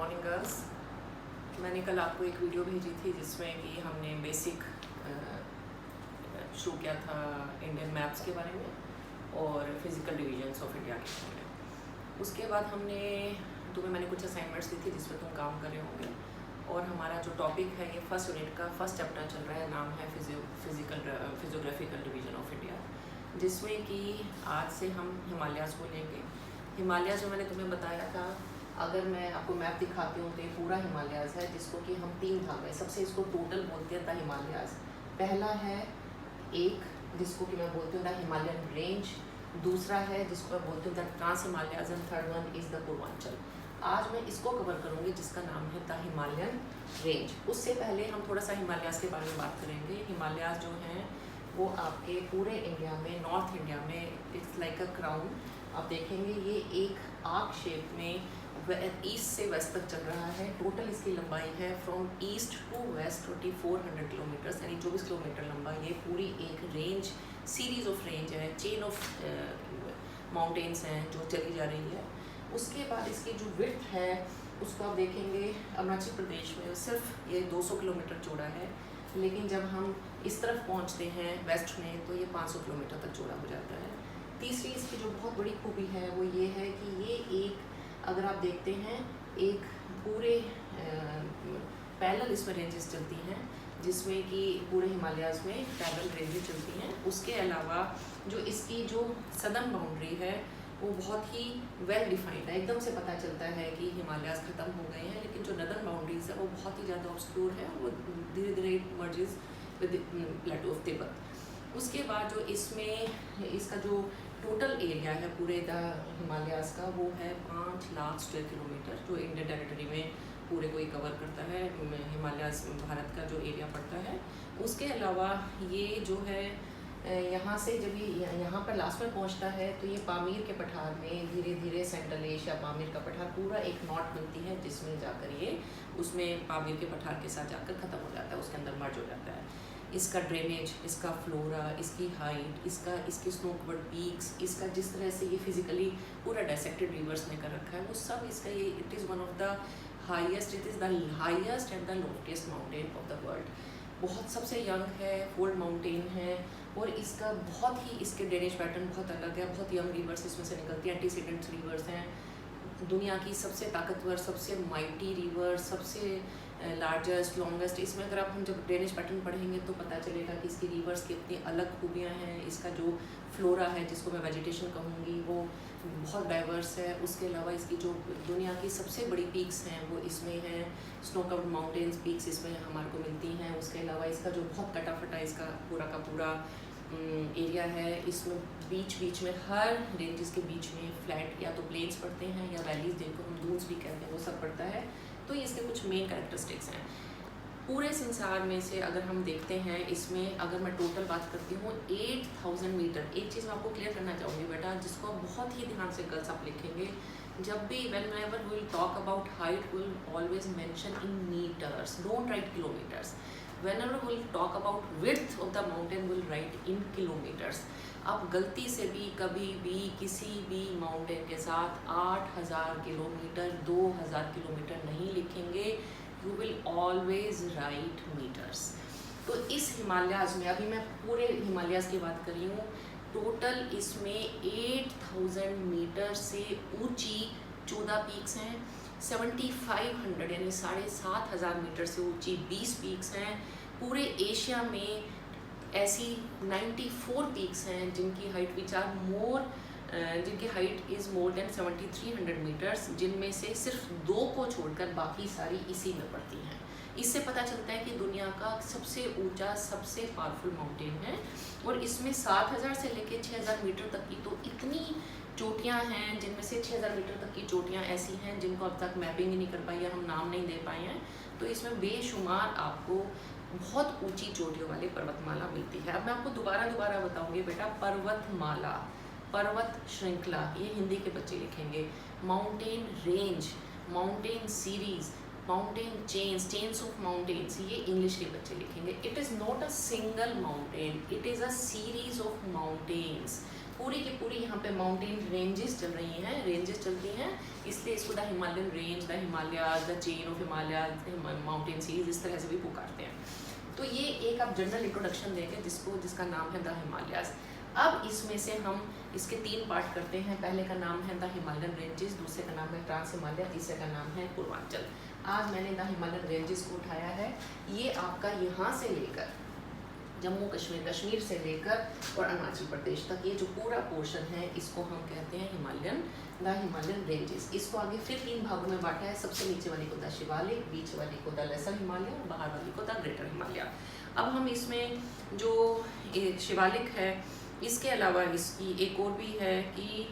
Morning girls. मैंने कल आपको एक वीडियो भेजी थी जिसमें कि हमने बेसिक शुरू किया था इंडियन मैप्स के बारे में और फिज़िकल डिवीजन्स ऑफ इंडिया के बारे में। उसके बाद तुम्हें मैंने कुछ असाइनमेंट्स दी थी जिस पर तुम काम कर रहे होंगे। और हमारा जो टॉपिक है ये फर्स्ट यूनिट का फर्स्ट चैप्टर चल रहा है, नाम है फिजियोग्राफिकल डिवीज़न ऑफ इंडिया, जिसमें कि आज से हम हिमालयाज़ को लेंगे। हिमालयाज़ जो मैंने तुम्हें बताया था, अगर मैं आपको मैप दिखाती हूँ तो ये पूरा हिमालयाज़ है, जिसको कि हम 3 भाग में सबसे इसको टोटल बोलते हैं द हिमालयाज़। पहला है एक जिसको कि मैं बोलती हूँ द हिमालयन रेंज, दूसरा है जिसको मैं बोलती हूँ the trans Himalayas and third one is the Purvanchal. आज मैं इसको कवर करूँगी जिसका नाम है द हिमालयन रेंज। उससे पहले हम थोड़ा सा हिमालयाज़ के बारे में बात करेंगे। हिमालयाज़ जो हैं वो आपके पूरे इंडिया में, नॉर्थ इंडिया में इट्स लाइक अ क्राउन। आप देखेंगे ये एक आर्क शेप में ईस्ट से वेस्ट तक चल रहा है। टोटल इसकी लंबाई है from east to west 2400 kilometres, यानी 24 किलोमीटर लंबा ये पूरी एक रेंज, सीरीज ऑफ रेंज है, चेन ऑफ माउंटेन्स हैं जो चली जा रही है। उसके बाद इसकी जो विड्थ है उसको आप देखेंगे अरुणाचल प्रदेश में सिर्फ ये 200 किलोमीटर चौड़ा है, लेकिन जब हम इस तरफ पहुंचते हैं वेस्ट में तो ये 500 किलोमीटर तक चौड़ा हो जाता है। तीसरी इसकी जो बहुत बड़ी खूबी है वो ये है कि ये एक, अगर आप देखते हैं, एक पूरे पैरेलल इसमें रेंजेस चलती हैं, जिसमें कि पूरे हिमालयाज़ में पैरेलल रेंजेस चलती हैं। उसके अलावा जो इसकी जो सदर्न बाउंड्री है वो बहुत ही वेल डिफाइंड है, एकदम से पता चलता है कि हिमालयाज़ ख़त्म हो गए हैं, लेकिन जो नदर्न बाउंड्रीज है वो बहुत ही ज़्यादा ऑब्सक्योर है, वो धीरे धीरे merges with plateau of Tibet. उसके बाद जो इसमें इसका जो टोटल एरिया है पूरे द हिमालयाज़ का वो है 5 लाख स्क्वायर किलोमीटर, जो इंडियन टेरिटरी में पूरे को ही कवर करता है। हिमालयाज़ भारत का जो एरिया पड़ता है। उसके अलावा ये जो है यहाँ से जब ये यहाँ पर लास्ट में पहुँचता है तो ये पामीर के पठार में धीरे धीरे सेंट्रल एशिया, पामीर का पठार पूरा एक नॉट बनती है, जिसमें जाकर ये उसमें पामीर के पठार के साथ जाकर ख़त्म हो जाता है, उसके अंदर मर्ज हो जाता है। इसका ड्रेनेज, इसका फ्लोरा, इसकी हाइट, इसके स्नो कवर्ड पीक्स, इसका जिस तरह से ये फिजिकली पूरा डायसेक्टेड रिवर्स में कर रखा है, वो सब इसका ये it is one of the highest, it is the highest and the loftiest mountain of the world. बहुत सबसे यंग है, ओल्ड माउंटेन है, और इसका बहुत ही इसके ड्रेनेज पैटर्न बहुत अलग है। बहुत यंग रिवर्स इसमें से निकलती है, एंटीसीडेंट्स रिवर्स हैं। दुनिया की सबसे ताकतवर, सबसे माइटी रिवर, सबसे लार्जेस्ट, लॉन्गेस्ट। इसमें अगर हम जब ड्रेनेज पैटर्न पढ़ेंगे तो पता चलेगा कि इसकी रिवर्स की इतनी अलग खूबियाँ हैं। इसका जो फ्लोरा है, जिसको मैं वेजिटेशन कहूँगी, वो बहुत डाइवर्स है। उसके अलावा इसकी जो दुनिया की सबसे बड़ी पीक्स हैं वो इसमें हैं, स्नो कवर्ड माउंटेन्स पीक्स इसमें हमारे को मिलती हैं। उसके अलावा इसका जो बहुत कटाफटा इसका पूरा का पूरा एरिया है, इसमें बीच में हर रेंजेस के बीच में फ्लैट या तो प्लेन्स पड़ते हैं या वैलीज, जिनको हम डून्स भी कहते हैं, वो सब पड़ता है। तो ये इसके कुछ मेन कैरेक्टरिस्टिक्स हैं। पूरे संसार में से अगर हम देखते हैं, इसमें अगर मैं टोटल बात करती हूँ 8000 मीटर। एक चीज़ मैं आपको क्लियर करना चाहूँगी बेटा, जिसको बहुत ही ध्यान से गर्ल्स आप लिखेंगे, जब भी whenever we will talk about height we will always mention in meters, don't write kilometers. Whenever we will talk about width of the mountain we will write in kilometers. आप गलती से भी कभी भी किसी भी माउंटेन के साथ 8000 किलोमीटर, 2000 किलोमीटर नहीं लिखेंगे, you will always write metres. तो इस हिमालयाज़ में, अभी मैं पूरे हिमालयाज़ की बात कर रही हूँ, टोटल इसमें 8000 मीटर से ऊंची 14 पीक्स हैं, 7500 यानी 7500 मीटर से ऊंची 20 पीक्स हैं। पूरे एशिया में ऐसी 94 पीक्स हैं जिनकी हाइट जिनकी height is more than 7300 metres, जिनमें से सिर्फ 2 को छोड़कर बाकी सारी इसी में पड़ती हैं। इससे पता चलता है कि दुनिया का सबसे ऊंचा, सबसे पावरफुल माउंटेन है। और इसमें 7000 से लेकर 6000 मीटर तक की तो इतनी चोटियां हैं, जिनमें से 6000 मीटर तक की चोटियां ऐसी हैं जिनको अब तक मैपिंग ही नहीं कर पाई है, हम नाम नहीं दे पाए हैं। तो इसमें बेशुमार आपको बहुत ऊंची चोटियों वाली पर्वतमाला मिलती है। अब मैं आपको दोबारा बताऊंगी बेटा, पर्वतमाला, पर्वत श्रृंखला, ये हिंदी के बच्चे लिखेंगे। Mountain range, mountain series, mountain chains of mountains, ये इंग्लिश के बच्चे लिखेंगे। It is not a single mountain, it is a series of mountains. पूरी की पूरी यहाँ पे माउंटेन रेंजेस चल रही हैं, इसलिए इसको the Himalayan range, the Himalayas, the chain of Himalayas, mountain series इस तरह से भी पुकारते हैं। तो ये एक आप जनरल इंट्रोडक्शन देंगे जिसका नाम है द हिमालयाज। अब इसमें से हम इसके 3 पार्ट करते हैं। पहले का नाम है द हिमालयन रेंजेस, दूसरे का नाम है ट्रांस हिमालय, तीसरे का नाम है पूर्वांचल। आज मैंने द हिमालयन रेंजेस को उठाया है। ये आपका यहाँ से लेकर जम्मू कश्मीर से लेकर और अरुणाचल प्रदेश तक ये जो पूरा पोर्शन है इसको हम कहते हैं द हिमालयन रेंजेस। इसको आगे फिर 3 भागों में बांटा है। सबसे नीचे वाले को द शिवालिक, बीच वाले को द लेसर हिमालय और बाहर वाले को द ग्रेटर हिमालय। अब हम इसमें जो शिवालिक है इसके अलावा इसकी एक और भी है कि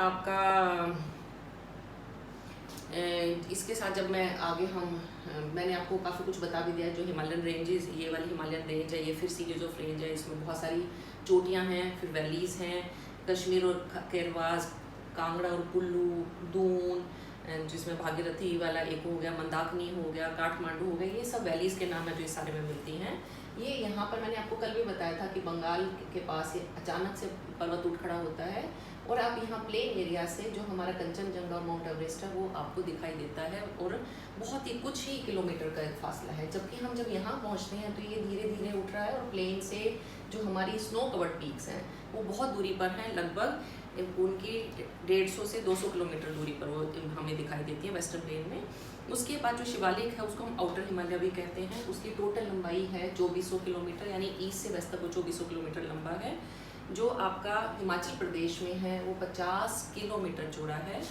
आपका इसके साथ जब मैं आगे मैंने आपको काफ़ी कुछ बता भी दिया है। जो हिमालयन रेंजेस, ये वाली हिमालयन रेंज है, ये फिर सीरीज ऑफ रेंज है। इसमें बहुत सारी चोटियां हैं, फिर वैलीज़ हैं, कश्मीर और केरवाज, कांगड़ा और कुल्लू, दून, जिसमें भागीरथी वाला एक हो गया, मंदाकिनी हो गया, काठमांडू हो गया, ये सब वैलीज़ के नाम है जो इस सारे में मिलती हैं। ये यहाँ पर मैंने आपको कल भी बताया था कि बंगाल के पास ये अचानक से पर्वत उठ खड़ा होता है और आप यहाँ प्लेन एरिया से जो हमारा कंचनजंगा और माउंट एवरेस्ट है वो आपको दिखाई देता है और बहुत ही कुछ ही किलोमीटर का एक फासला है। जबकि हम जब यहाँ पहुँचते हैं तो ये धीरे धीरे उठ रहा है और प्लेन से जो हमारी स्नो कवर्ड पीक्स हैं वो बहुत दूरी पर हैं, लगभग उनकी 150 से 200 किलोमीटर दूरी पर वो हमें दिखाई देती है वेस्टर्न प्लेन में। उसके बाद जो शिवालिक है उसको हम आउटर हिमालय भी कहते हैं। उसकी टोटल लंबाई है 2400 किलोमीटर, यानी ईस्ट से वेस्ट तक वो 2400 किलोमीटर लंबा है। जो आपका हिमाचल प्रदेश में है वो 50 किलोमीटर चौड़ा है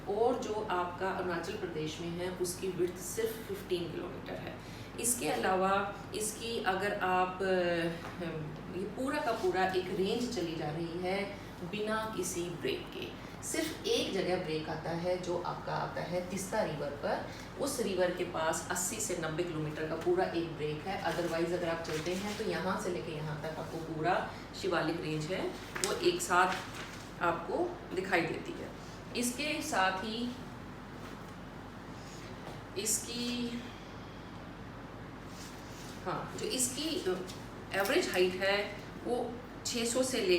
और जो आपका अरुणाचल प्रदेश में है उसकी विड्थ सिर्फ 15 किलोमीटर है। इसके अलावा इसकी अगर आप ये पूरा का पूरा एक रेंज चली जा रही है बिना किसी ब्रेक के। सिर्फ एक जगह ब्रेक आता है जो आपका आता है तीस्ता रिवर पर। उस रिवर के पास 80 से 90 किलोमीटर का पूरा एक ब्रेक है। अदरवाइज अगर आप चलते हैं तो यहाँ से लेके यहाँ तक आपको पूरा शिवालिक रेंज है वो एक साथ आपको दिखाई देती है। इसके साथ ही इसकी जो इसकी एवरेज हाइट है वो 600 से ले